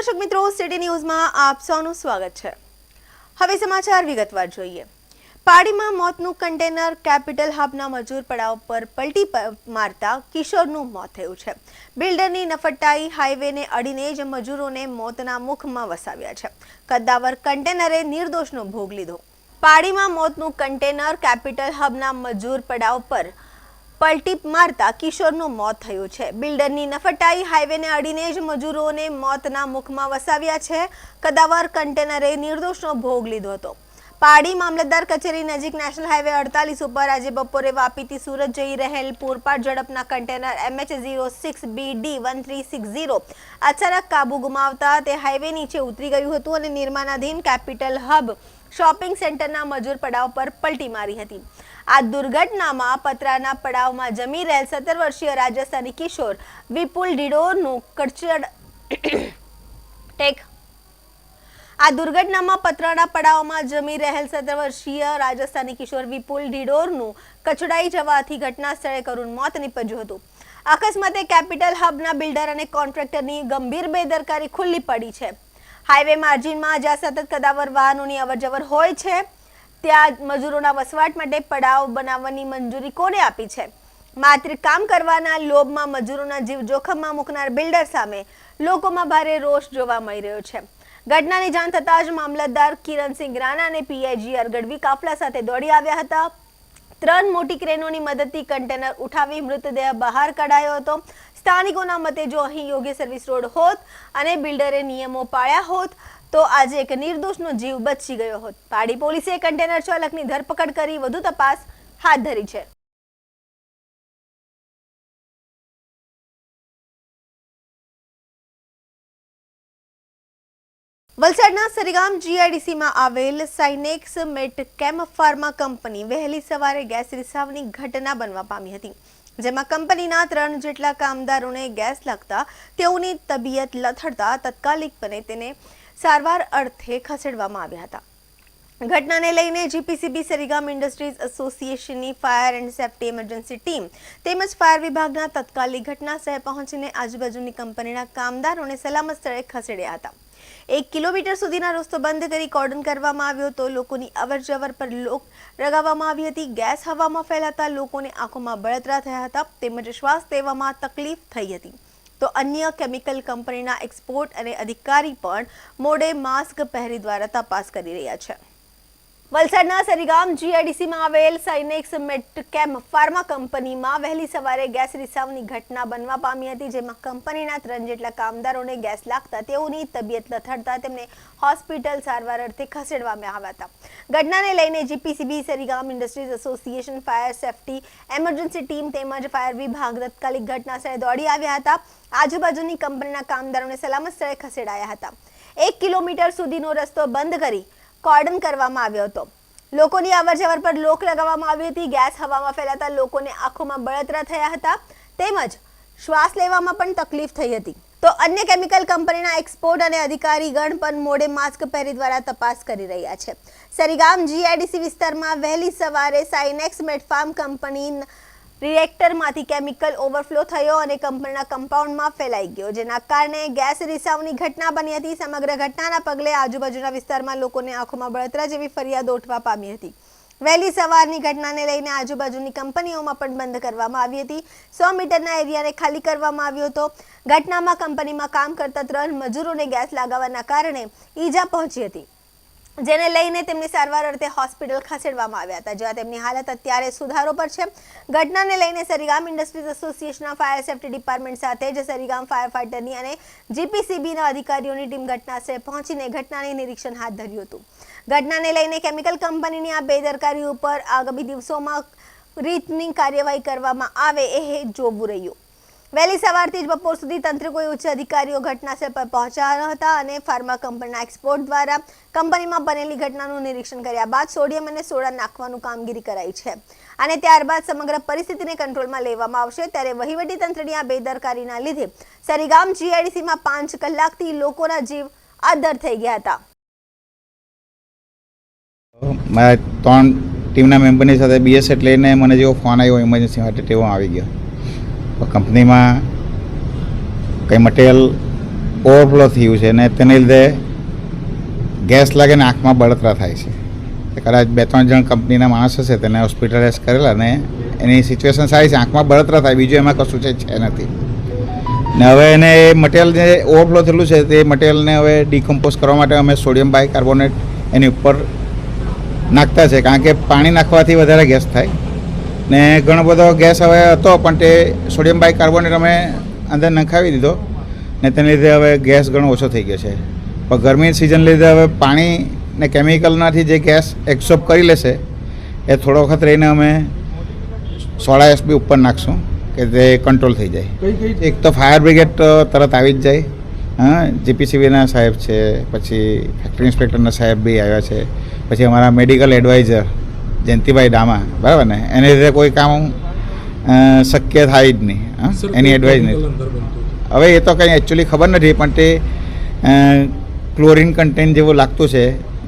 દર્શક મિત્રો, સિટી ન્યૂઝમાં આપ સૌનું સ્વાગત છે। હવે સમાચાર વિગતવાર જોઈએ। પાડીમાં મોતનું કન્ટેનર કેપિટલ હબના મજૂર પડાવ પર પલટી મારતા કિશોરનું મોત થયું છે। બિલ્ડરની નફટાઈ હાઈવેને અડીને જ મજૂરોને મોતના મુખમાં વસાવ્યા છે। કદ્દાવર કન્ટેનરે નિર્દોષનો ભોગ લીધો। પાડીમાં મોતનું કન્ટેનર કેપિટલ હબના મજૂર પડાવ પર પલટી મારતા કિશોરનું મોત થયું છે। બિલ્ડરની નફટાઈ હાઈવેને અડીને જ મજૂરોને મોતના મુખમાં વસાવ્યા છે। કદાવર કન્ટેનરે નિર્દોષનો ભોગ લીધો હતો। પાડી મામલતદાર કચેરી નજીક નેશનલ હાઈવે 48 ઉપર આજે બપોરે વાપીથી સુરત જઈ રહેલ પૂરપાટ ઝડપના કન્ટેનર MH06BD1360 અચાનક કાબુ ગુમાવતા તે હાઈવે નીચે ઉતરી ગયું હતું અને નિર્માણાધીન કેપિટલ હબ શોપિંગ સેન્ટરના મજૂર પડાવ પર પલટી મારી હતી। આ દુર્ઘટનામાં પતરાના પડાવમાં જમી રહેલ 17 વર્ષીય રાજસ્થાની કિશોર વિપુલ ડિડોરનું કચડાઈ જવાથી ઘટના સ્થળે કરુણ મોત નીપજ્યું હતું। અકસ્માતે કેપિટલ હબના બિલ્ડર અને કોન્ટ્રાક્ટરની ગંભીર બેદરકારી ખુલ્લી પડી છે। હાઈવે માર્જિનમાં જ્યાં સતત કદાવર વાહનોની અવરજવર હોય છે ત્યાં મજૂરોના વસવાટ માટે પડાવ બનાવવાની મંજૂરી કોને આપી છે? માત્ર કામ કરવાના લોભમાં મજૂરોના જીવ જોખમમાં મૂકનાર બિલ્ડર સામે લોકોમાં ભારે રોષ જોવા મળી રહ્યો છે। ઘટનાની જાણ થતાં જ મામલતદાર કિરણસિંહ રાણા અને પીઆઈજી ગઢવી કાફલા સાથે દોડી આવ્યા હતા। 3 મોટી ક્રેનોની મદદથી કન્ટેનર ઉઠાવી મૃતદેહ બહાર કઢાયો હતો। સ્થાનિકોના મતે જો અહીં યોગ્ય સર્વિસ રોડ હોત અને બિલ્ડરે નિયમો પાળ્યા હોત તો આજે એક નિર્દોષનો જીવ બચી ગયો હોત। પાડી પોલીસે કન્ટેનર ચાલકની ધરપકડ કરી વધુ તપાસ હાથ ધરી છે। વલસાડના સરીગામ જીઆઈડીસીમાં આવેલ સાઇનેક્સ મેટકેમ ફાર્મા કંપની વહેલી સવારે ગેસ રિસાવની ઘટના બનવા પામી હતી, જેમાં કંપનીના 3 જેટલા કામદારોને ગેસ લાગતા તેઓની તબિયત લથડતા તાત્કાલિકપણે તેને સારવાર અર્થે ખસેડવામાં આવ્યા હતા। ઘટનાને લઈને જીપીસીબી સરીગામ ઇન્ડસ્ટ્રીઝ એસોસિએશનની fire and safety emergency team તેમજ ફાયર વિભાગના તાત્કાલિક ઘટના સ્થળે પહોંચીને આજુબાજુની કંપનીના કામદારોને સલામત સ્થળે ખસેડ્યા હતા। 1 કિલોમીટર સુધીના રસ્તો બંધ કરી કોર્ડન કરવામાં આવ્યો હતો। લોકોની અવરજવર પર લોક લગાવવામાં આવી હતી। ગેસ હવામાં ફેલાતા લોકોને આંખોમાં બળતરા થયા હતા તેમજ શ્વાસ લેવામાં તકલીફ થઈ હતી। તો અન્ય કેમિકલ કંપનીના એક્સપોર્ટ અને અધિકારી પણ મોઢે માસ્ક પહેરી દ્વારા તપાસ કરી રહ્યા છે। વલસાડના સરીગામ જીઆઈડીસીમાં આવેલ સાઇનેક્સ મેટકેમ ફાર્મા કંપનીમાં વહેલી સવારે ગેસ રિસાવની ઘટના બનવા પામી હતી, જેમાં કંપનીના 3 જેટલા કામદારોને ગેસ લાગતા તેઓની તબિયત લથડતા તેમને હોસ્પિટલ સારવાર અર્થે ખસેડવામાં આવ્યા હતા। ઘટનાને લઈને GPCB Sarigam industries association fire safety emergency team તેમજ ફાયર વિભાગ તાત્કાલિક ઘટના સ્થળે દોડી આવ્યા હતા। આજુબાજુની કંપનીના કામદારોને સલામત સ્થળે ખસેડાયા હતા। 1 કિલોમીટર સુધીનો રસ્તો બંધ કરી કોર્ડન કરવામાં આવ્યો હતો। લોકોની અવરજવર પર લોક લગાવવામાં આવી હતી। ગેસ હવામાં ફેલાતા લોકોને આંખોમાં બળતરા થયા હતા તેમજ શ્વાસ લેવામાં પણ તકલીફ થઈ હતી। તો અન્ય કેમિકલ કંપનીના એક્સપોર્ટ અને અધિકારીગણ પણ મોઢે માસ્ક પહેરી દ્વારા તપાસ કરી રહ્યા છે। સરીગામ જીઆઈડીસી વિસ્તારમાં વહેલી સવારે સાઇનેક્સ મેટફાર્મ કંપની રિએક્ટરમાંથી કેમિકલ ઓવરફ્લો થયો અને કંપનીના કમ્પાઉન્ડમાં ફેલાઈ ગયો, જેના કારણે ગેસ રિસાવની ઘટના બની હતી। સમગ્ર ઘટનાના પગલે આજુબાજુના વિસ્તારમાં લોકોને આંખોમાં બળતરા જેવી ફરિયાદો ઉઠવા પામી હતી। વહેલી સવારની ઘટનાને લઈને આજુબાજુની કંપનીઓમાં પણ બંધ કરવામાં આવી હતી। 100 મીટરના એરિયાને ખાલી કરવામાં આવ્યો હતો। ઘટનામાં કંપનીમાં કામ કરતા 3 મજૂરોને ગેસ લાગવાના કારણે ઈજા પહોંચી હતી, જેને લઈને તેમને સારવાર અર્થે હોસ્પિટલ ખસેડવામાં આવ્યા હતા, જ્યાં તેમની હાલત અત્યારે સુધારો પર છે। ઘટનાને લઈને સરીગામ ઇન્ડસ્ટ્રીઝ એસોસિએશનના ફાયર સેફ્ટી ડિપાર્ટમેન્ટ સાથે જ સરીગામ ફાયર ફાઇટરની અને જીપીસીબીના અધિકારીઓની ટીમ ઘટના સ્થળે પહોંચીને ઘટનાની નિરીક્ષણ હાથ ધર્યું હતું। ઘટનાને લઈને કેમિકલ કંપનીની આ બેદરકારી ઉપર આગામી દિવસોમાં રીતની કાર્યવાહી કરવામાં આવે એ જોવું રહ્યું। વહેલી સવારથી જ બપોર સુધી તંત્ર કોઈ ઉચ્ચ અધિકારીઓ ઘટના સ્થળ પર પહોંચ્યા હતા અને ફાર્મા કંપનીના એક્સપોર્ટ દ્વારા કંપનીમાં બનેલી ઘટનાનું નિરીક્ષણ કર્યા બાદ સોડિયમ અને સોડા નાખવાનું કામગીરી કરાઈ છે અને ત્યારબાદ સમગ્ર પરિસ્થિતિને કંટ્રોલમાં લેવામાં આવશે। ત્યારે વહીવટી તંત્રની આ બેદરકારીના લીધે સરીગામ જીઆઈડીસીમાં 5 કલાકથી લોકોના જીવ અદ્ધર થઈ ગયા હતા। મારા 3 ટીમના મેમ્બરની સાથે બીએસએટ લઈને મને જેવો ફોન આવ્યો ઇમરજન્સી માટે તેવો આવી ગયો। કંપનીમાં કંઈ મટીરિયલ ઓવરફ્લો થયું છે ને તેને લીધે ગેસ લાગે ને આંખમાં બળતરા થાય છે. કદાચ 2-3 જણ કંપનીના માણસ હશે તેને હોસ્પિટલાઇઝ કરેલા ને એની સિચ્યુએશન સારી છે, આંખમાં બળતરા થાય, બીજું એમાં કશું છે નથી. ને હવે એને એ મટીરિયલ જે ઓવરફ્લો થયેલું છે તે મટીરિયલને હવે ડિકમ્પોઝ કરવા માટે અમે સોડિયમ બાયકાર્બોનેટ એની ઉપર નાખતા છે, કારણ કે પાણી નાખવાથી વધારે ગેસ થાય ને ઘણો બધો ગેસ હવે હતો પણ તે સોડિયમ બાયકાર્બોનેટ અમે અંદર નખાવી દીધો ને તેને લીધે હવે ગેસ ઘણો ઓછો થઈ ગયો છે. પણ ગરમીની સિઝન લીધે હવે પાણી ને કેમિકલનાથી જે ગેસ એબ્સોર્બ કરી લેશે એ થોડો વખત રહીને અમે સોડા એસબી ઉપર નાખશું કે તે કંટ્રોલ થઈ જાય. એક તો ફાયર બ્રિગેડ તો તરત આવી જ જાય. હા, જીપીસીબીના સાહેબ છે, પછી ફેક્ટરી ઇન્સ્પેક્ટરના સાહેબ બી આવ્યા છે, પછી અમારા મેડિકલ એડવાઇઝર જયંતિભાઈ ડામા, બરાબર ને, એને લીધે કોઈ કામ શક્ય થાય જ નહીં. હા, એની એડવાઇઝ નહીં. હવે એ તો કંઈ એકચ્યુઅલી ખબર નથી, પણ તે ક્લોરિન કન્ટેન્ટ જેવું લાગતું છે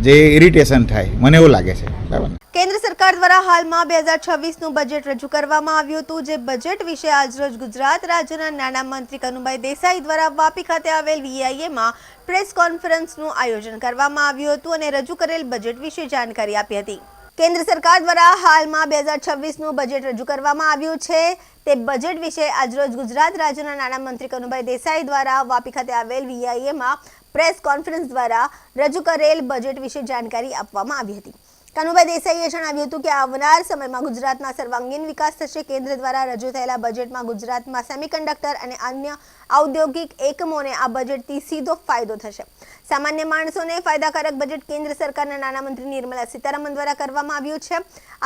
જે ઇરિટેશન થાય, મને એવું લાગે છે. બરાબર. કેન્દ્ર સરકાર દ્વારા હાલમાં 2026નું બજેટ રજૂ કરવામાં આવ્યું હતું, જે બજેટ વિશે આજરોજ ગુજરાત રાજ્યના નાણામંત્રી કનુભાઈ દેસાઈ દ્વારા વાપી ખાતે આવેલ VIAમાં પ્રેસ કોન્ફરન્સનું આયોજન કરવામાં આવ્યું હતું અને રજૂ કરેલ બજેટ વિશે જાણકારી આપી હતી. કેન્દ્ર સરકાર દ્વારા હાલમાં 2026નું બજેટ રજૂ કરવામાં આવ્યું છે, તે બજેટ વિશે આજરોજ ગુજરાત રાજ્યના નાણામંત્રી કનુભાઈ દેસાઈ દ્વારા વાપી ખાતે આવેલ VIAમાં પ્રેસ કોન્ફરન્સ દ્વારા રજૂ કરેલ બજેટ વિશે જાણકારી આપવામાં આવી હતી. કનુભાઈ દેસાઈએ જણાવ્યું હતું કે આવનાર સમયમાં ગુજરાતના સર્વાંગીણ વિકાસ થશે. કેન્દ્ર દ્વારા રજૂ થયેલા બજેટમાં ગુજરાતમાં સેમિકન્ડક્ટર અને અન્ય ઔદ્યોગિક એકમોને આ બજેટથી સીધો ફાયદો થશે. સામાન્ય માણસોને ફાયદાકારક બજેટ કેન્દ્ર સરકારના નાણામંત્રી નિર્મલા સીતારામન દ્વારા કરવામાં આવ્યું છે.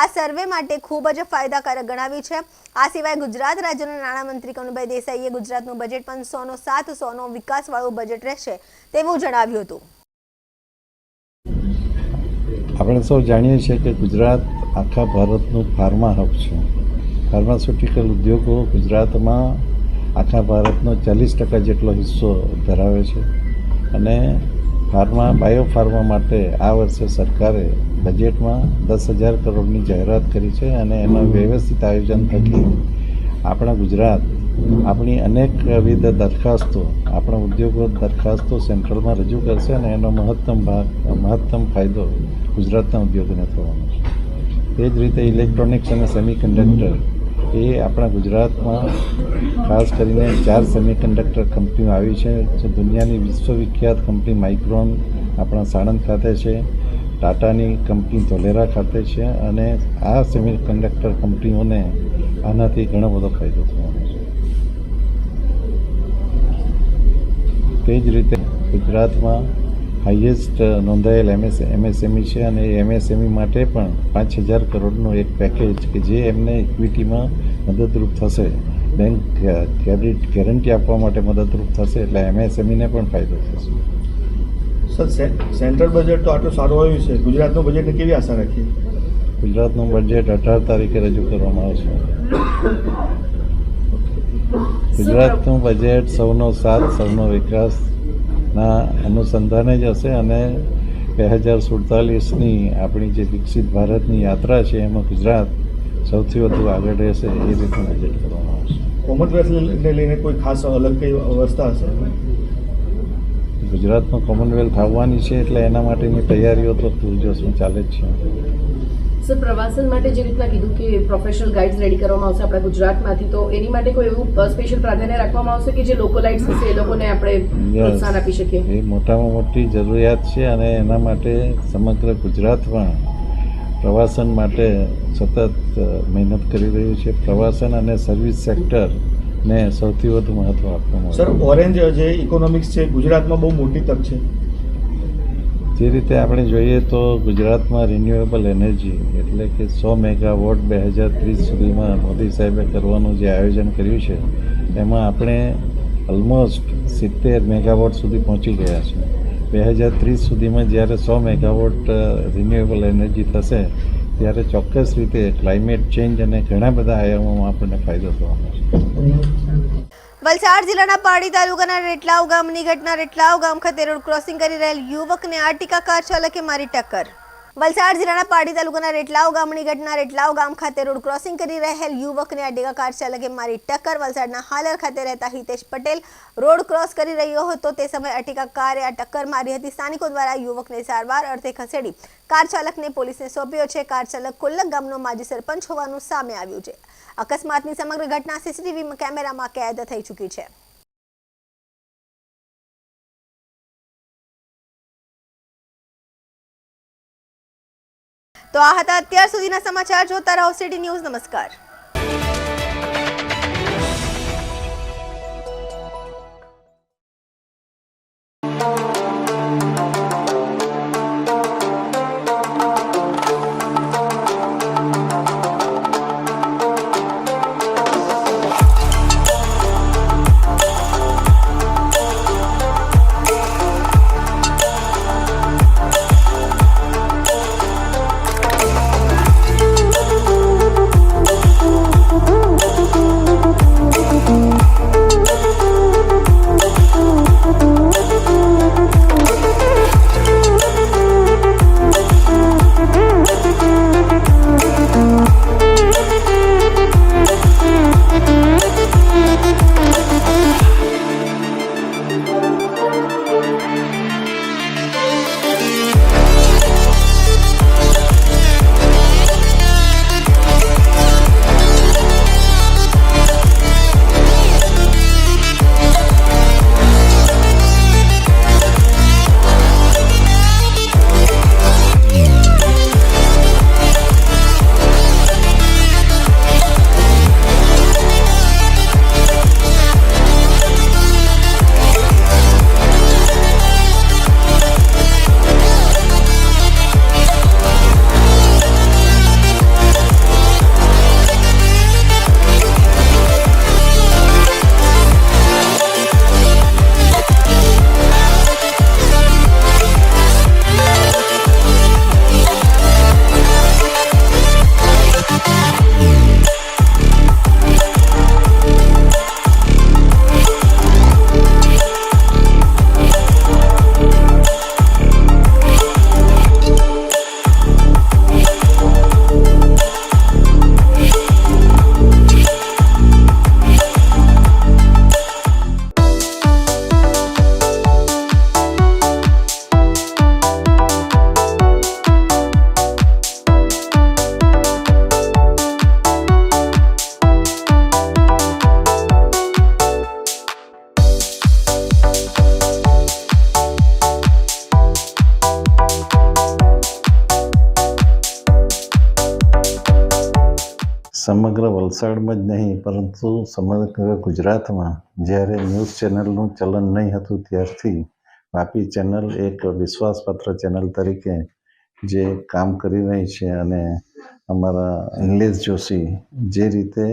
આ સર્વે માટે ખૂબ જ ફાયદાકારક ગણાવ્યું છે. આ સિવાય ગુજરાત રાજ્યના નાણામંત્રી કનુભાઈ દેસાઈએ ગુજરાતનું બજેટ પણ 100/100 વિકાસવાળું બજેટ રહેશે તેવું જણાવ્યું હતું. આપણે સૌ જાણીએ છીએ કે ગુજરાત આખા ભારતનું ફાર્મા હબ છે. ફાર્માસ્યુટિકલ ઉદ્યોગો ગુજરાતમાં આખા ભારતનો 40% જેટલો હિસ્સો ધરાવે છે અને બાયોફાર્મા માટે આ વર્ષે સરકારે બજેટમાં 10,000 કરોડની જાહેરાત કરી છે અને એના વ્યવસ્થિત આયોજન થકી આપણા ગુજરાત આપણી અનેકવિધ દરખાસ્તો, આપણા ઉદ્યોગો દરખાસ્તો સેન્ટ્રલમાં રજૂ કરશે અને એનો મહત્તમ ફાયદો ગુજરાતના ઉદ્યોગોને થવાનો છે. એ જ રીતે ઇલેક્ટ્રોનિક્સ અને સેમિકન્ડક્ટર એ આપણા ગુજરાતમાં ખાસ કરીને 4 સેમિકન્ડક્ટર કંપનીઓ આવી છે. જે દુનિયાની વિશ્વવિખ્યાત કંપની માઇક્રોન આપણા સાણંદ ખાતે છે, ટાટાની કંપની ધોલેરા ખાતે છે અને આ સેમિકન્ડક્ટર કંપનીઓને આનાથી ઘણો બધો ફાયદો થવાનો છે. તે જ રીતે ગુજરાતમાં હાઈએસ્ટ નોંધાયેલ MSME છે અને એ MSME માટે પણ 5,000 કરોડનું એક પેકેજ કે જે એમને ઇક્વિટીમાં મદદરૂપ થશે, બેંક ગેરંટી આપવા માટે મદદરૂપ થશે, એટલે MSMEને પણ ફાયદો થશે. સર, સેન્ટ્રલ બજેટ તો આટલું સારું આવ્યું છે, ગુજરાતનું બજેટને કેવી આશા રાખીએ? ગુજરાતનું બજેટ 18 તારીખે રજૂ કરવામાં આવશે. ગુજરાતનું બજેટ સૌનો સાથ, સૌનો વિકાસના અનુસંધાને જ હશે અને 2047ની આપણી જે વિકસિત ભારતની યાત્રા છે એમાં ગુજરાત સૌથી વધુ આગળ રહેશે એ રીતનું બજેટ કરવામાં આવશે. કોમનવેલ્થને લઈને કોઈ ખાસ અલગ કઈ વ્યવસ્થા હશે? ગુજરાતમાં કોમનવેલ્થ આવવાની છે એટલે એના માટેની તૈયારીઓ તો પૂરજોશમાં ચાલે જ છે. સર, પ્રવાસન માટે જે રીતના કીધું કે પ્રોફેશનલ ગાઈડ્સ રેડી કરવામાં આવશે આપણા ગુજરાતમાંથી, તો એની માટે કોઈ એવું સ્પેશિયલ પ્રાધાન્ય રાખવામાં આવશે કે જે લોકોલાઇટ્સ હશે એ લોકોને આપણે પ્રોત્સાહન આપી શકીએ? એ મોટામાં મોટી જરૂરિયાત છે અને એના માટે સમગ્ર ગુજરાતમાં પ્રવાસન માટે સતત મહેનત કરી રહ્યું છે. પ્રવાસન અને સર્વિસ સેક્ટરને સૌથી વધુ મહત્ત્વ આપવામાં આવે. સર, ઓરેન્જ જે ઇકોનોમિક્સ છે ગુજરાતમાં બહુ મોટી તક છે. જે રીતે આપણે જોઈએ તો ગુજરાતમાં રિન્યુએબલ એનર્જી એટલે કે 100 મેગાવોટ 2030 સુધીમાં મોદી સાહેબે કરવાનું જે આયોજન કર્યું છે એમાં આપણે ઓલમોસ્ટ 70 મેગાવોટ સુધી પહોંચી ગયા છે. 2030 સુધીમાં જ્યારે 100 મેગાવોટ રિન્યુએબલ એનર્જી થશે ત્યારે ચોક્કસ રીતે ક્લાઇમેટ ચેન્જ અને ઘણા બધા આયામોમાં આપણને ફાયદો થવાનો છે. વલસાડ જિલ્લાના પાડી તાલુકાના રેટલાવ ગામની ઘટના. રેટલાવ ગામ ખાતે રોડ ક્રોસિંગ કરી રહેલ યુવકને આર્ટિકા કાર ચાલકે મારી ટક્કર. વલસાડ જિલ્લાના પાડી તાલુકાના રેટલાવ ગામની ઘટના. રેટલાવ ગામ ખાતે રોડ ક્રોસિંગ કરી રહેલ યુવકને અડેગા કાર ચાલકે મારી ટક્કર. વલસાડના હાલર ખાતે રહેતા હિતેશ પટેલ રોડ ક્રોસ કરી રહ્યો હતો તે સમયે અર્ટિગા કારે આ ટક્કર મારી હતી. સ્થાનિકો દ્વારા યુવકને સારવાર અર્થે ખસેડી કાર ચાલકને પોલીસને સોંપ્યો છે. કાર ચાલક કોલ્લક ગામનો માજી સરપંચ હોવાનું સામે આવ્યું છે. અકસ્માતની સમગ્ર ઘટના સીસીટીવી કેમેરામાં કેદ થઈ ચૂકી છે. તો આ હતા અત્યાર સુધીના સમાચાર. જોતા રહો સિટી ન્યૂઝ. નમસ્કાર. સમગ્ર વલસાડમાં જ નહીં પરંતુ સમગ્ર ગુજરાતમાં જ્યારે ન્યૂઝ ચેનલનું ચલણ નહીં હતું ત્યારથી વાપી ચેનલ એક વિશ્વાસપાત્ર ચેનલ તરીકે જે કામ કરી રહી છે. અને અમારા નિલેશ જોશી જે રીતે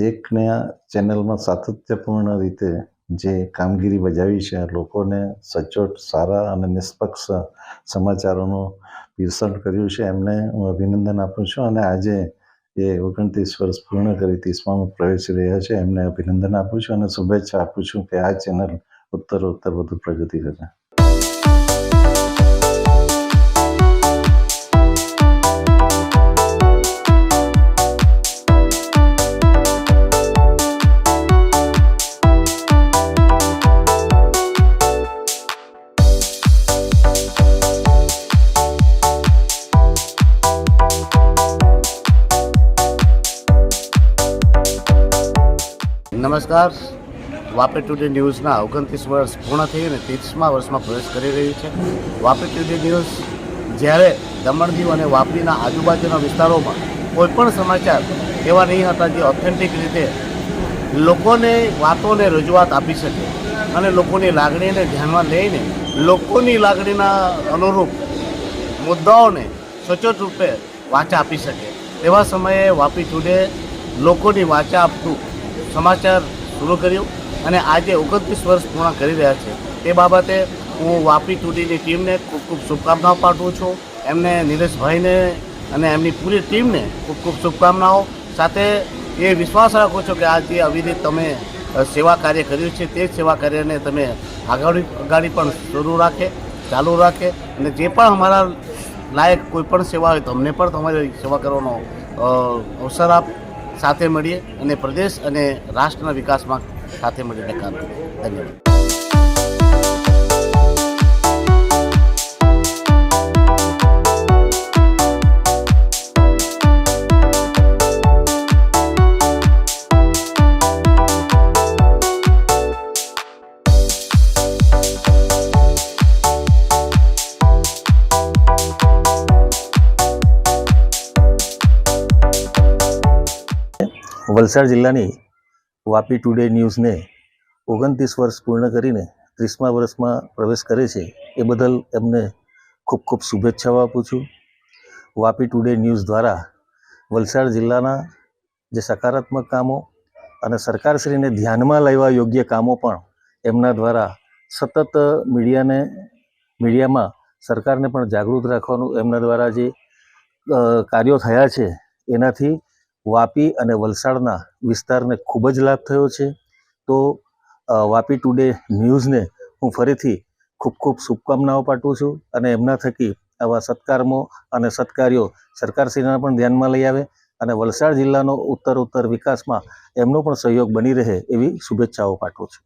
એકને ચેનલમાં સાતત્યપૂર્ણ રીતે જે કામગીરી બજાવી છે, લોકોને સચોટ સારા અને નિષ્પક્ષ સમાચારોનું પીરસણ કર્યું છે, એમને હું અભિનંદન આપું છું. અને આજે એ 29 વર્ષ પૂર્ણ કરી 30માં પ્રવેશી રહ્યા છે, એમને અભિનંદન આપું છું અને શુભેચ્છા આપું છું કે આ ચેનલ ઉત્તરોત્તર વધુ પ્રગતિ કરે. નમસ્કાર. વાપી ટુડે ન્યૂઝના 29 વર્ષ પૂર્ણ થઈને 30મા વર્ષમાં પ્રવેશ કરી રહ્યું છે. વાપી ટુડે ન્યૂઝ જ્યારે દમણ દીવ અને વાપીના આજુબાજુના વિસ્તારોમાં કોઈપણ સમાચાર એવા નહીં હતા જે ઓથેન્ટિક રીતે લોકોને વાતોને રજૂઆત આપી શકે અને લોકોની લાગણીને ધ્યાનમાં લઈને લોકોની લાગણીના અનુરૂપ મુદ્દાઓને સચોટ રૂપે વાચા આપી શકે એવા સમયે વાપી ટુડે લોકોની વાચા આપતું સમાચાર શરૂ કર્યું અને આજે 29 વર્ષ પૂર્ણ કરી રહ્યા છે. તે બાબતે હું વાપી ટુડેની ટીમને ખૂબ ખૂબ શુભકામનાઓ પાઠવું છું. એમને નિલેશભાઈને અને એમની પૂરી ટીમને ખૂબ ખૂબ શુભકામનાઓ. સાથે એ વિશ્વાસ રાખું છું કે આ જે અવિરત તમે સેવા કાર્ય કર્યું છે તે સેવા કાર્યને તમે આગળ પણ ચાલુ રાખે અને જે પણ અમારા લાયક કોઈ પણ સેવા હોય તો અમને પણ તમારી સેવા કરવાનો અવસર આપ. સાથે મળીએ અને પ્રદેશ અને રાષ્ટ્રના વિકાસમાં સાથે મળીને કામ કરીએ. ધન્યવાદ. વલસાડ જિલ્લાની વાપી ટુડે ન્યૂઝને 29 વર્ષ પૂર્ણ કરીને 30મા વર્ષમાં પ્રવેશ કરે છે એ બદલ એમને ખૂબ ખૂબ શુભેચ્છાઓ આપું છું. વાપી ટુડે ન્યૂઝ દ્વારા વલસાડ જિલ્લાના જે સકારાત્મક કામો અને સરકારશ્રીને ધ્યાનમાં લેવા યોગ્ય કામો પણ એમના દ્વારા સતત મીડિયામાં સરકારને પણ જાગૃત રાખવાનું એમના દ્વારા જે કાર્યો થયા છે એનાથી વાપી અને વલસાડના વિસ્તારને ખૂબ જ લાભ થયો છે. તો વાપી ટુડે ન્યૂઝને હું ફરીથી ખૂબ ખૂબ શુભકામનાઓ પાઠવું છું અને એમના થકી આવા સત્કાર્યો અને સત્કાર્યો સરકારશ્રીના પણ ધ્યાનમાં લઈ આવે અને વલસાડ જિલ્લાનો ઉત્તરોત્તર વિકાસમાં એમનો પણ સહયોગ બની રહે એવી શુભેચ્છાઓ પાઠવું છું.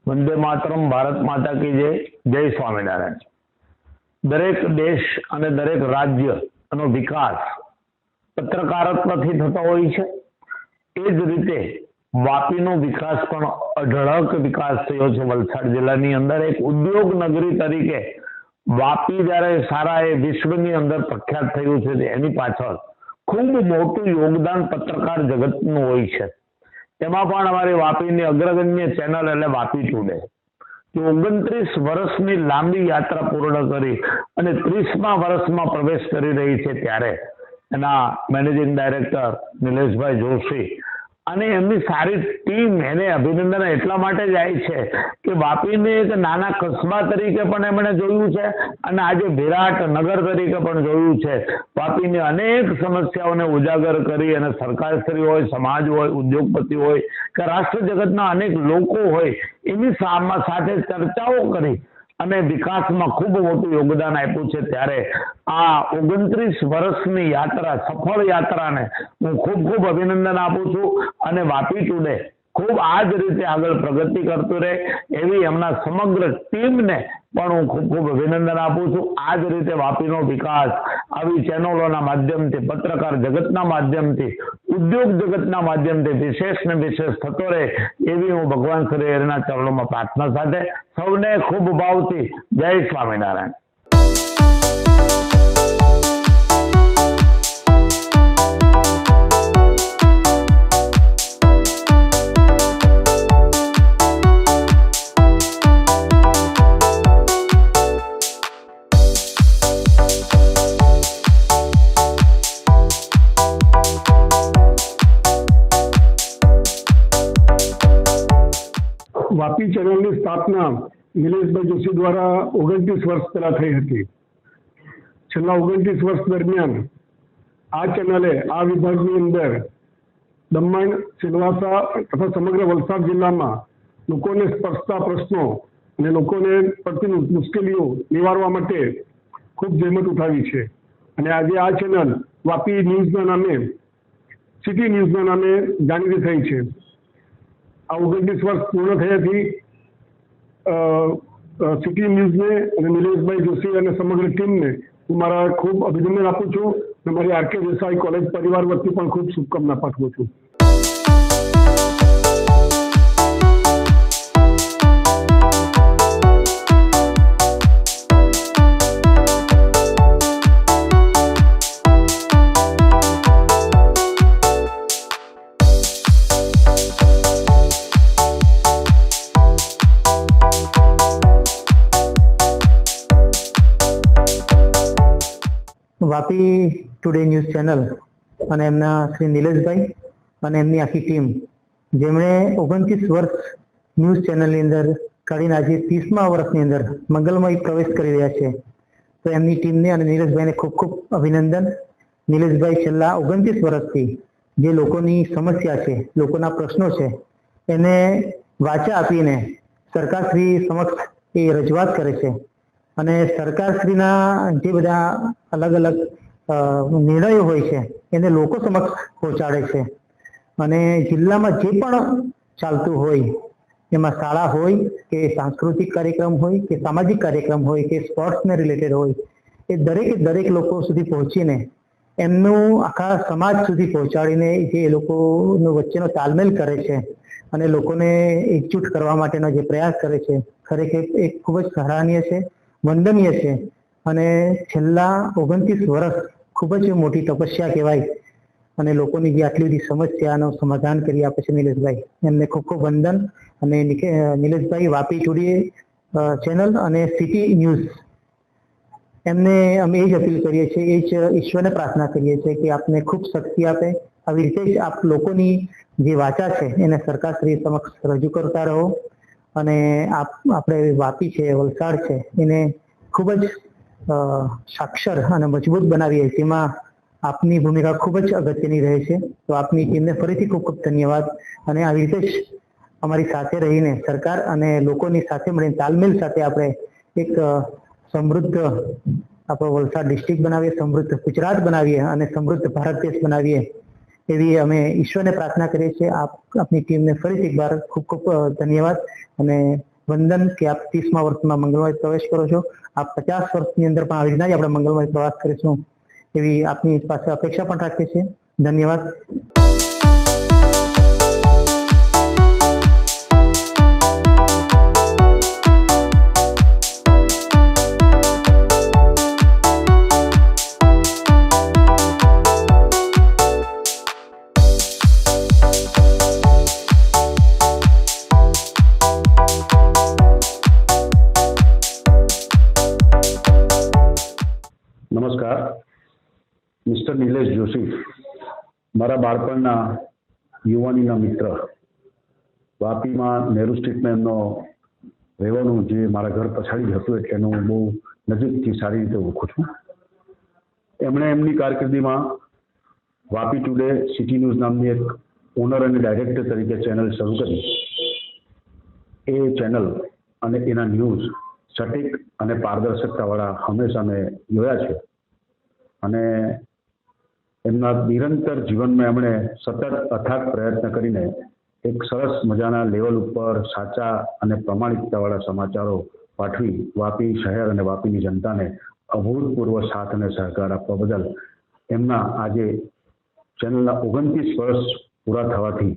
વંદે માતરમ, ભારત માતા કી જય, જય સ્વામિનારાયણ. દરેક દેશ અને દરેક રાજ્યનો વિકાસ પત્રકારત્વથી થતો હોય છે. એ જ રીતે વાપીનો વિકાસ પણ અઢળક વિકાસ થયો છે. વલસાડ જિલ્લાની અંદર એક ઉદ્યોગ નગરી તરીકે વાપી જ્યારે સારા એ વિશ્વની અંદર પ્રખ્યાત થયું છે એની પાછળ ખૂબ મોટું યોગદાન પત્રકાર જગતનું હોય છે. તેમાં પણ અમારી વાપીની અગ્રગણ્ય ચેનલ એટલે વાપી ટુડે 29 વર્ષની લાંબી યાત્રા પૂર્ણ કરી અને 30મા વર્ષમાં પ્રવેશ કરી રહી છે ત્યારે એના મેનેજિંગ ડાયરેક્ટર નિલેશભાઈ જોશી અને એમની સારી ટીમ એને અભિનંદન એટલા માટે જાય છે કે વાપીને એક નાના કસ્બા તરીકે પણ એમણે જોયું છે અને આજે વિરાટ નગર તરીકે પણ જોયું છે. વાપીની અનેક સમસ્યાઓને ઉજાગર કરી અને સરકારશ્રી હોય, સમાજ હોય, ઉદ્યોગપતિ હોય કે રાષ્ટ્ર જગતના અનેક લોકો હોય એની સાથે ચર્ચાઓ કરી અને વિકાસમાં ખૂબ મોટું યોગદાન આપ્યું છે. ત્યારે આ 29 વર્ષની યાત્રા, સફળ યાત્રાને હું ખૂબ ખૂબ અભિનંદન આપું છું અને વાપી ટુડે ખૂબ આ જ રીતે આગળ પ્રગતિ કરતું રહે એવી એમના સમગ્ર ટીમને પણ હું ખૂબ ખૂબ અભિનંદન આપું છું. આ જ રીતે વાપીનો વિકાસ આવી ચેનલોના માધ્યમથી, પત્રકાર જગતના માધ્યમથી, ઉદ્યોગ જગતના માધ્યમથી વિશેષ ને વિશેષ થતો રહે એવી હું ભગવાન શ્રી હરિના ચરણોમાં પ્રાર્થના સાથે સૌને ખૂબ ભાવથી જય સ્વામિનારાયણ. વાપી ચેનલની સ્થાપના નિલેશભાઈ જોશી દ્વારા 29 વર્ષ પહેલા થઈ હતી. છેલ્લા 29 વર્ષ દરમિયાન આ ચેનલે આ વિભાગની અંદર દમણ, સિલવાસા તથા સમગ્ર વલસાડ જિલ્લામાં લોકોને સ્પર્શતા પ્રશ્નો અને લોકોને પડતી મુશ્કેલીઓ નિવારવા માટે ખૂબ જહેમત ઉઠાવી છે અને આજે આ ચેનલ વાપી ન્યૂઝના નામે, સિટી ન્યૂઝના નામે જાણીતી થઈ છે. આ 29 વર્ષ પૂર્ણ થયાથી સિટી ન્યૂઝને અને નિલેશભાઈ જોશી અને સમગ્ર ટીમને હું મારા ખૂબ અભિનંદન આપું છું અને મારી આર કે દેસાઈ કોલેજ પરિવાર વતી પણ ખૂબ શુભકામના પાઠવું છું. વાપી ટુડે ન્યૂઝ ચેનલ અને એમના શ્રી નિલેશભાઈ અને એમની આખી ટીમ, જેમણે 29 વર્ષ ન્યૂઝ ચેનલની અંદર કાઢીને આજે 30મા વર્ષની અંદર મંગલમય પ્રવેશ કરી રહ્યા છે. તો એમની ટીમને અને નિલેશભાઈને ખૂબ ખૂબ અભિનંદન. નિલેશભાઈ છેલ્લા 29 વર્ષથી જે લોકોની સમસ્યા છે, લોકોના પ્રશ્નો છે, એને વાચા આપીને સરકારશ્રી સમક્ષ એ રજૂઆત કરે છે અને સરકારશ્રીના જે બધા અલગ અલગ નિર્ણયો હોય છે એને લોકો સમક્ષ પહોંચાડે છે. અને જિલ્લામાં જે પણ ચાલતું હોય, એમાં શાળા હોય કે સાંસ્કૃતિક કાર્યક્રમ હોય કે સામાજિક કાર્યક્રમ હોય કે સ્પોર્ટ્સને રિલેટેડ હોય, એ દરેક લોકો સુધી પહોંચીને એમનું આખા સમાજ સુધી પહોંચાડીને જે એ લોકોનો વચ્ચેનો તાલમેલ કરે છે અને લોકોને એકજૂટ કરવા માટેનો જે પ્રયાસ કરે છે, ખરેખર એ ખૂબ જ સરાહનીય છે, વંદનીય છે. અને છેલ્લા 29 વર્ષ ખૂબ જ મોટી તપસ્યા કહેવાય. અને લોકોની જે આટલી બધી સમસ્યાનું સમાધાન કરી આપે છે નિલેશભાઈ, એમને ખૂબ ખૂબ વંદન. અને નિલેશભાઈ વાપી ટુડે ચેનલ અને સિટી ન્યૂઝ, એમને અમે એ જ અપીલ કરીએ છીએ, એ જ ઈશ્વરને પ્રાર્થના કરીએ છીએ કે આપને ખૂબ શક્તિ આપે. આવી રીતે જ આપ લોકોની જે વાચા છે એને સરકારશ્રી સમક્ષ રજૂ કરતા રહો. અને આપણે વાપી છે, વલસાડ છે, એને ખૂબ જ સાક્ષર અને મજબૂત બનાવીએ, જેમાં આપની ભૂમિકા ખૂબ જ અગત્યની રહે છે. તો આપની ટીમને ફરીથી ખૂબ ખૂબ ધન્યવાદ. અને આવી રીતે જ અમારી સાથે રહીને સરકાર અને લોકોની સાથે મળીને તાલમેલ સાથે આપણે એક સમૃદ્ધ આપણો વલસાડ ડિસ્ટ્રિક્ટ બનાવીએ, સમૃદ્ધ ગુજરાત બનાવીએ અને સમૃદ્ધ ભારત દેશ બનાવીએ, એવી અમે ઈશ્વરને પ્રાર્થના કરીએ છીએ. આપની ટીમને ફરીથી એકવાર ખૂબ ખૂબ ધન્યવાદ અને વંદન કે આપ 30મા વર્ષમાં મંગલમય પ્રવેશ કરો છો. આપ 50 વર્ષની અંદર પણ આવી રીતના જ આપણે મંગલમય પ્રવાસ કરીશું એવી આપની પાસે અપેક્ષા પણ રાખીએ છીએ. ધન્યવાદ. નમસ્કાર. મિસ્ટર નિલેશ જોશી, મારા બાળપણના યુવાનીના મિત્ર. વાપીમાં નેહરુ સ્ટ્રીટમાં એમનો રહેવાનું જે મારા ઘર પછાડી જ હતું, એટલે હું બહુ નજીકથી સારી રીતે ઓળખું છું. એમણે એમની કારકિર્દીમાં વાપી ટુડે સિટી ન્યૂઝ નામની એક ઓનર અને ડાયરેક્ટર તરીકે ચેનલ શરૂ કરી. એ ચેનલ અને એના ન્યૂઝ સટીક અને પારદર્શકતાવાળા હંમેશા મેં જોયા છે. અને એમના નિરંતર જીવનમાં એમણે સતત અથાગ પ્રયત્ન કરીને એક સરસ મજાના લેવલ ઉપર સાચા અને પ્રમાણિકતાવાળા સમાચારો પાઠવી વાપી શહેર અને વાપીની જનતાને અભૂતપૂર્વ સાથ અને સહકાર આપવા બદલ એમના આજે ચેનલના 29 વર્ષ પૂરા થવાથી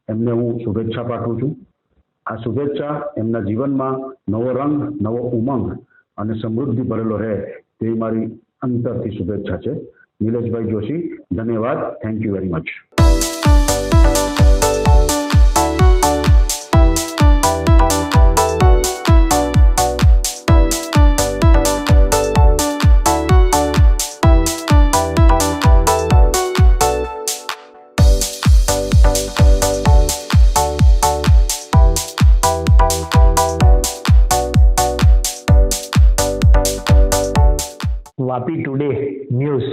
એમને હું શુભેચ્છા પાઠવું છું. આ શુભેચ્છા એમના જીવનમાં નવો રંગ, નવો ઉમંગ અને સમૃદ્ધિ ભરેલો રહે તેવી મારી અંતરથી શુભેચ્છા છે. નિલેશભાઈ જોશી, ધન્યવાદ. Thank you very much. Vapi today news,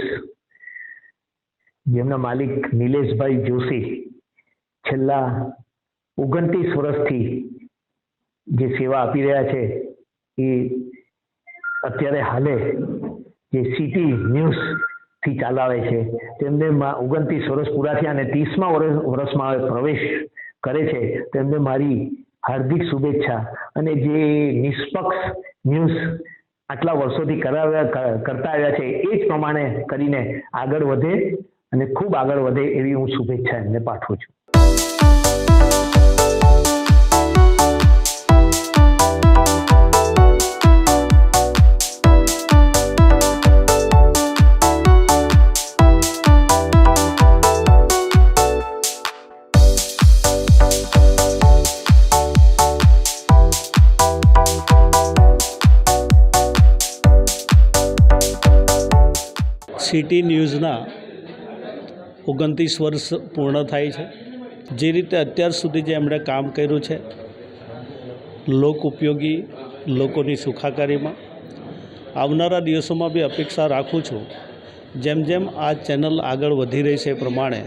જેમના માલિક નિલેશભાઈ જોશી છેલ્લા 29 વર્ષથી જે સેવા આપી રહ્યા છે, એ અત્યારે હાલે જે સિટી ન્યૂઝ થી ચલાવે છે. તેમને 29 વર્ષ પૂરા થયા અને 30મા વર્ષમાં પ્રવેશ કરે છે. તેમને મારી હાર્દિક શુભેચ્છા. અને જે નિષ્પક્ષ ન્યૂઝ આટલા વર્ષોથી કરતા આવ્યા છે, એ જ પ્રમાણે કરીને આગળ વધે અને ખૂબ આગળ વધે એવી હું શુભેચ્છા એમને પાઠવું છું. સિટી ન્યૂઝના 29 વર્ષ પૂર્ણ થાય છે. જે રીતે અત્યાર સુધી જે એમણે કામ કર્યું છે લોક ઉપયોગી, લોકોની સુખાકારીમાં, આવનારા દિવસોમાં બી અપેક્ષા રાખું છું જેમ જેમ આ ચેનલ આગળ વધી રહી છે એ પ્રમાણે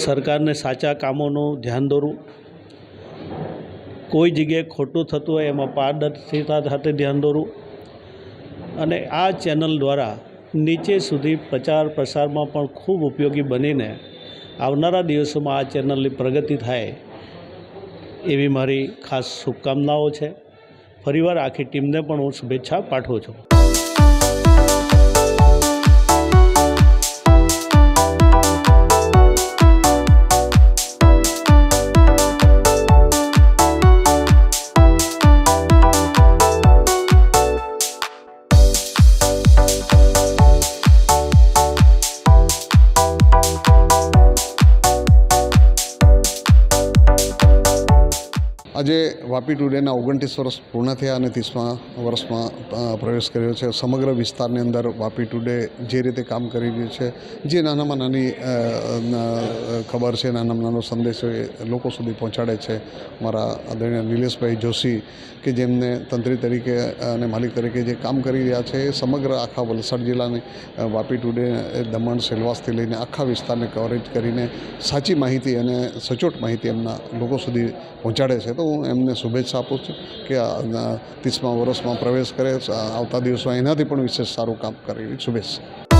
સરકારને સાચા કામોનું ધ્યાન દોરવું, કોઈ જગ્યાએ ખોટું થતું હોય એમાં પારદર્શિતા સાથે ધ્યાન દોરવું અને આ ચેનલ દ્વારા નીચે સુધી પ્રચાર પ્રસારમાં પણ ખૂબ ઉપયોગી બનીને આવનારા દિવસોમાં આ ચેનલની પ્રગતિ થાય એવી મારી ખાસ શુભકામનાઓ છે. ફરીવાર આખી ટીમને પણ હું શુભેચ્છા પાઠવું છું. આજે વાપી ટુડેના 29 વર્ષ પૂર્ણ થયા અને 30મા વર્ષમાં પ્રવેશ કર્યો છે. સમગ્ર વિસ્તારની અંદર વાપી ટુડે જે રીતે કામ કરી રહ્યું છે, જે નાનામાં નાની ખબર છે, નાનામાં નાનો સંદેશો એ લોકો સુધી પહોંચાડે છે. મારા આદરણીય નિલેશભાઈ જોશી કે જેમને તંત્રી તરીકે અને માલિક તરીકે જે કામ કરી રહ્યા છે, એ સમગ્ર આખા વલસાડ જિલ્લાની વાપી ટુડે, દમણ, સેલવાસથી લઈને આખા વિસ્તારને કવરેજ કરીને સાચી માહિતી અને સચોટ માહિતી એમના લોકો સુધી પહોંચાડે છે. તો હું એમને શુભેચ્છા આપું છું કે 30મા વર્ષમાં પ્રવેશ કરે, આવતા દિવસોમાં એનાથી પણ વિશેષ સારું કામ કરે એવી શુભેચ્છા.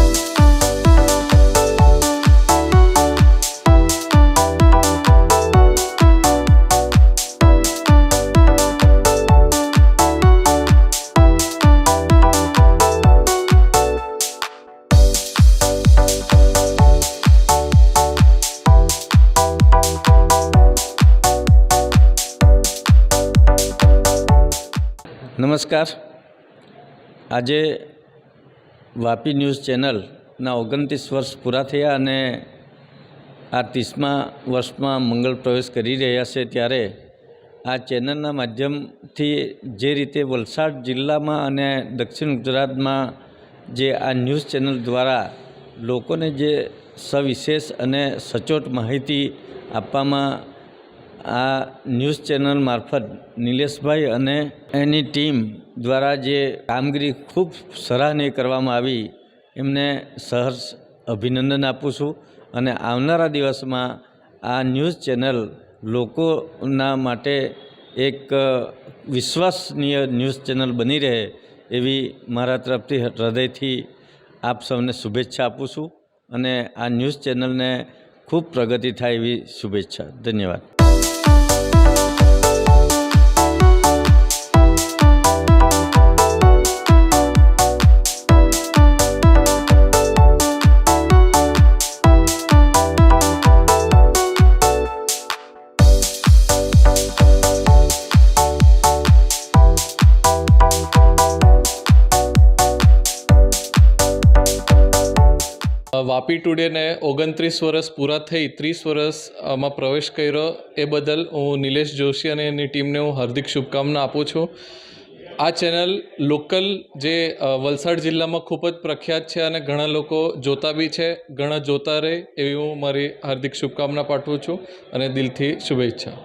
નમસ્કાર. આજે વાપી ન્યૂઝ ચેનલના 29 વર્ષ પૂરા થયા અને આ 30મા વર્ષમાં મંગળ પ્રવેશ કરી રહ્યા છે, ત્યારે આ ચેનલના માધ્યમથી જે રીતે વલસાડ જિલ્લામાં અને દક્ષિણ ગુજરાતમાં જે આ ન્યૂઝ ચેનલ દ્વારા લોકોને જે સવિશેષ અને સચોટ માહિતી આપવામાં આ ન્યૂઝ ચેનલ મારફત નિલેશભાઈ અને એની ટીમ દ્વારા જે કામગીરી ખૂબ સરાહનીય કરવામાં આવી, એમને સહર્ષ અભિનંદન આપું છું. અને આવનારા દિવસમાં આ ન્યૂઝ ચેનલ લોકોના માટે એક વિશ્વસનીય ન્યૂઝ ચેનલ બની રહે એવી મારા તરફથી હૃદયથી આપ સૌને શુભેચ્છા આપું છું અને આ ન્યૂઝ ચેનલને ખૂબ પ્રગતિ થાય એવી શુભેચ્છા. ધન્યવાદ. વાપી ટુડેને 29 વર્ષ પૂરા થઈ 30 વર્ષમાં પ્રવેશ કર્યો એ બદલ હું નિલેશ જોશી અને એની ટીમને હું હાર્દિક શુભકામના આપું છું. આ ચેનલ લોકલ જે વલસાડ જિલ્લામાં ખૂબ જ પ્રખ્યાત છે અને ઘણા લોકો જોતા બી છે, ઘણા જોતા રહે એવી હું મારી હાર્દિક શુભકામના પાઠવું છું અને દિલથી શુભેચ્છા.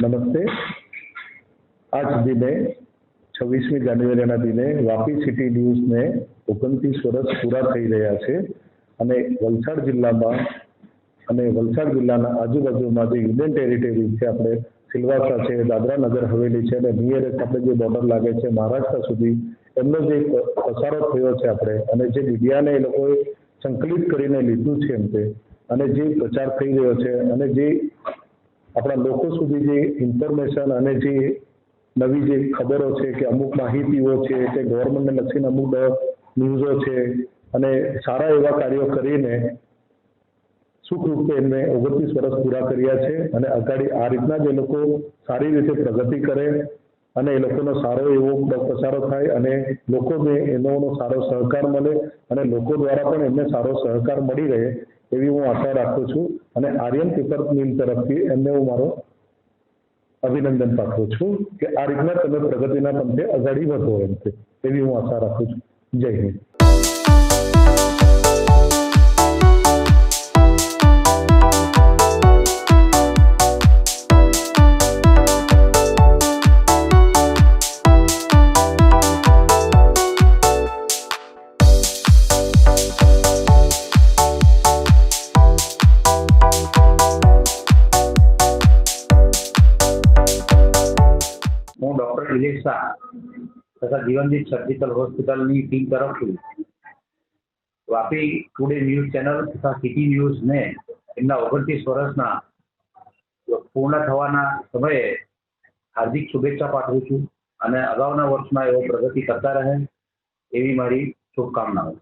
નમસ્તે. આજ દિને 26મી જાન્યુઆરીના દિને વાપી સિટી ન્યૂઝને 29 વર્ષ પૂરા થઈ રહ્યા છે અને વલસાડ જિલ્લામાં અને વલસાડ જિલ્લાના આજુબાજુમાં જે યુનિયન ટેરિટરી છે, આપણે સિલવાસા છે, દાદરા નગર હવેલી છે અને નિયરેસ્ટ આપણે જે બોર્ડર લાગે છે મહારાષ્ટ્ર સુધી, એમનો જે પસારો થયો છે આપણે, અને જે મીડિયાને એ લોકોએ સંકલિત કરીને લીધું છે એમ તે, અને જે પ્રચાર થઈ રહ્યો છે અને જે આપણા લોકો સુધી જે ઇન્ફોર્મેશન અને જે નવી જે ખબરો છે કે અમુક માહિતીઓ છે કે ગવર્મેન્ટને લક્ષીને અમુક ન્યૂઝો છે અને સારા એવા કાર્યો કરીને સુખરૂપે એમને 29 વર્ષ પૂરા કર્યા છે અને અગાડી આ રીતના જ એ લોકો સારી રીતે પ્રગતિ કરે અને એ લોકોનો સારો એવો પ્રસારો થાય અને લોકોને એનો સારો સહકાર મળે અને લોકો દ્વારા પણ એમને સારો સહકાર મળી રહે એવી હું આશા રાખું છું અને આર્યન પેપર મિલ તરફથી એમને હું મારો અભિનંદન પાઠવું છું કે આ રીતના તમે પ્રગતિના પંથે અગાડી વધો એમ છે એવી હું આશા રાખું છું. જય હિન્દ. હું ડૉક્ટર નિલેશ શાહ તથા જીવનદીપ સર્જિકલ હોસ્પિટલની ટીમ તરફથી વાપી ટુડે ન્યૂઝ ચેનલ તથા સિટી ન્યૂઝને એમના 29 વર્ષના પૂર્ણ થવાના સમયે હાર્દિક શુભેચ્છા પાઠવું છું અને અગાઉના વર્ષમાં એવો પ્રગતિ કરતા રહે એવી મારી શુભકામનાઓ.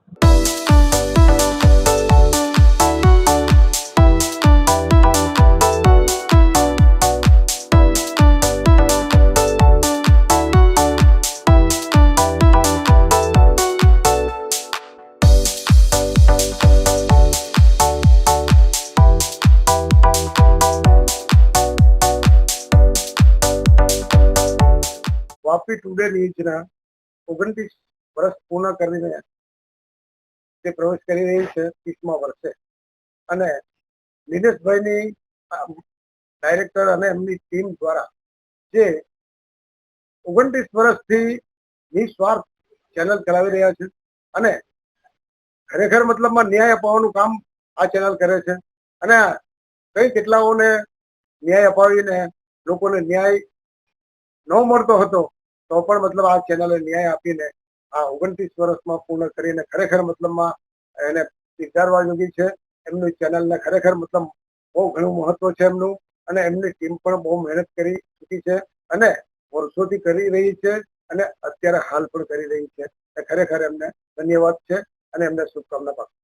વાપી ટુડે ન્યૂઝના 29 વર્ષ પૂર્ણ કરીને તે પ્રવેશ કરી રહી છે 30મા વર્ષે અને નિલેશભાઈની ડાયરેક્ટર અને એમની ટીમ દ્વારા જે 29 વર્ષથી નિસ્વાર્થ ચેનલ ચલાવી રહ્યા છે અને ખરેખર મતલબમાં ન્યાય અપાવવાનું કામ આ ચેનલ કરે છે અને કઈ કેટલાઓને ન્યાય અપાવીને લોકોને ન્યાય ન મળતો હતો તો પણ મતલબ આ ચેનલે ન્યાય આપીને આ 29 વર્ષમાં પૂર્ણ કરીને ખરેખર મતલબમાં એને સ્વીકારવા યોગી છે. એમની ચેનલને ખરેખર મતલબ બહુ ઘણું મહત્વ છે એમનું અને એમની ટીમ પણ બહુ મહેનત કરી ચૂકી છે અને વર્ષોથી કરી રહી છે અને અત્યારે હાલ પણ કરી રહી છે. ખરેખર એમને ધન્યવાદ છે અને એમને શુભકામના પાઠવું.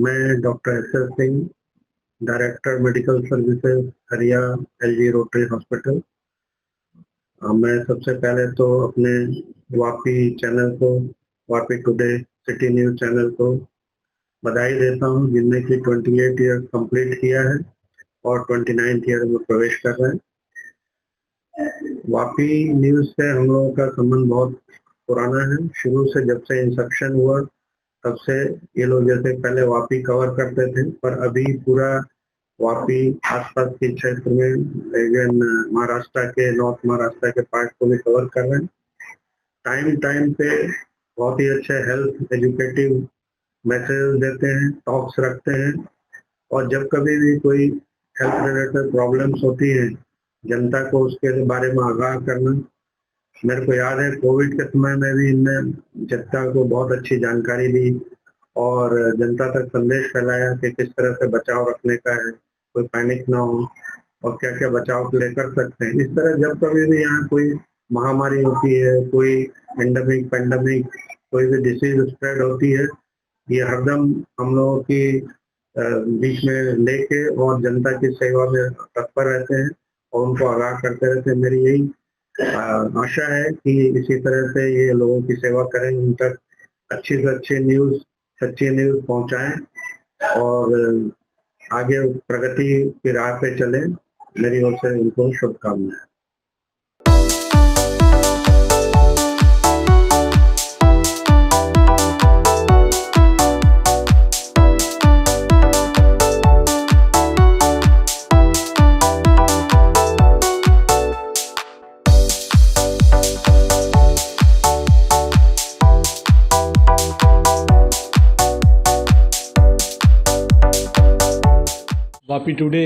मैं doctor S Singh, director medical services हरिया एलजी रोटरी हॉस्पिटल। मैं सबसे पहले तो अपने वापी चैनल को, Vapi today city news channel को बधाई देता हूँ जिनने की 28 ईयर कंप्लीट किया है और 29th ईयर में प्रवेश कर रहे हैं। वापी न्यूज़ से हम लोगों का संबंध बहुत पुराना है। शुरू से जब से इंसेप्शन हुआ तब से ये लोग जैसे पहले वापी कवर करते थे, पर अभी पूरा वापी आसपास के क्षेत्र में इवन महाराष्ट्र के, नॉर्थ महाराष्ट्र के पार्ट को भी कवर कर रहे हैं। टाइम टाइम पे बहुत ही अच्छे हेल्थ एजुकेटिव मैसेज देते हैं, टॉक्स रखते हैं और जब कभी भी कोई हेल्थ रिलेटेड प्रॉब्लम्स होती हैं जनता को उसके बारे में आगाह करना। मेरे को याद है कोविड के समय में भी इनने जनता को बहुत अच्छी जानकारी दी और जनता तक संदेश फैलाया कि किस तरह से बचाव रखने का है, कोई पैनिक ना हो और क्या क्या बचाव के लिए कर सकते हैं। इस तरह जब कभी भी यहाँ कोई महामारी होती है, कोई एंडेमिक पेंडेमिक, कोई भी डिसीज स्प्रेड होती है, ये हरदम हम लोगों की बीच में लेके और जनता की सेवा में तत्पर रहते हैं और उनको आगाह करते रहते हैं। मेरी यही आशा है कि इसी तरह से ये लोगों की सेवा करें, उन तक अच्छी से अच्छी न्यूज़, सच्ची न्यूज़ पहुंचाएं और आगे प्रगति की राह पे चलें। मेरी ओर से उनको शुभकामनाएं। વાપી ટુડે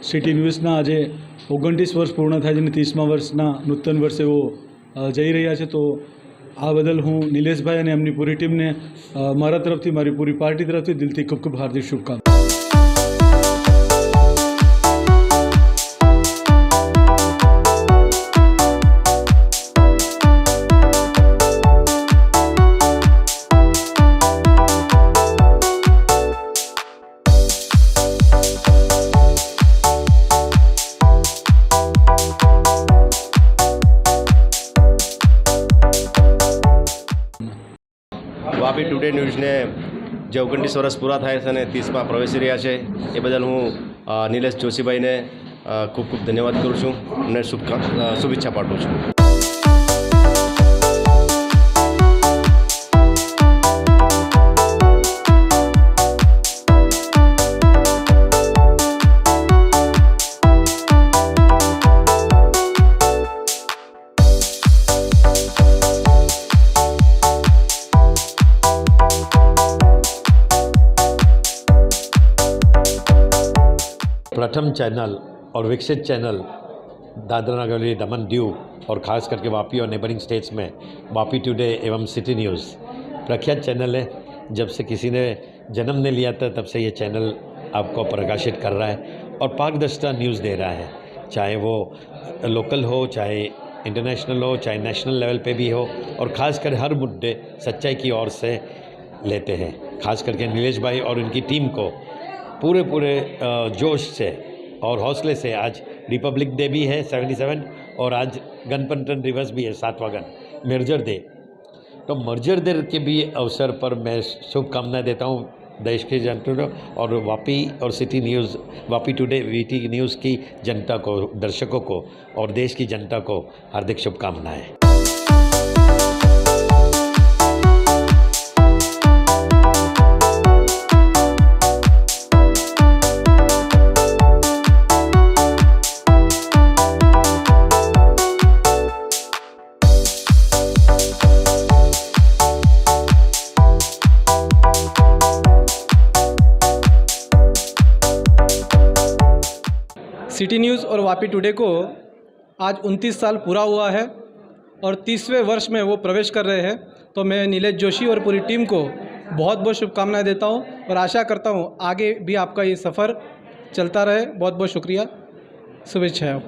સિટી ન્યૂઝના આજે 29 વર્ષ પૂર્ણ થાય છે અને 30મા વર્ષના નૂતન વર્ષે એવો જઈ રહ્યા છે. તો આ બદલ હું નિલેશભાઈ અને એમની પૂરી ટીમને મારા તરફથી, મારી પૂરી પાર્ટી તરફથી દિલથી ખૂબ ખૂબ હાર્દિક શુભકામના. વાપી ટુડે ન્યૂઝને જે 29 વર્ષ પૂરા થાય છે અને 30માં પ્રવેશી રહ્યા છે એ બદલ હું નિલેશ જોશીભાઈને ખૂબ ખૂબ ધન્યવાદ કરું છું અને શુભેચ્છા પાઠવું છું. प्रथम चैनल और विकसित चैनल दादरा नगर हवेली दमन दीव और ख़ास करके वापी और नेबरिंग स्टेट्स में वापी टुडे एवं सिटी न्यूज़ प्रख्यात चैनल है. जब से किसी ने जन्म ने लिया था तब से ये चैनल आपको प्रकाशित कर रहा है और पारदर्शिता न्यूज़ दे रहा है, चाहे वो लोकल हो, चाहे इंटरनेशनल हो, चाहे नेशनल लेवल पे भी हो, और ख़ासकर हर मुद्दे सच्चाई की ओर से लेते हैं. ख़ास करके नीलेश भाई और उनकी टीम को पूरे जोश से और हौसले से, आज रिपब्लिक डे भी है 77 और आज गणतंत्र दिवस भी है 7वां गण मर्जर डे. तो मर्जर डे के भी अवसर पर मैं शुभकामनाएं देता हूँ देश के जनता को और वापी और city news, Vapi today VT news की जनता को, दर्शकों को और देश की जनता को हार्दिक शुभकामनाएं. सिटी न्यूज़ और वापी टुडे को आज 29 साल पूरा हुआ है और 30वें वर्ष में वो प्रवेश कर रहे हैं. तो मैं नीलेश जोशी और पूरी टीम को बहुत बहुत शुभकामनाएं देता हूं और आशा करता हूं आगे भी आपका ये सफ़र चलता रहे. बहुत बहुत शुक्रिया, शुभेच्छाएं.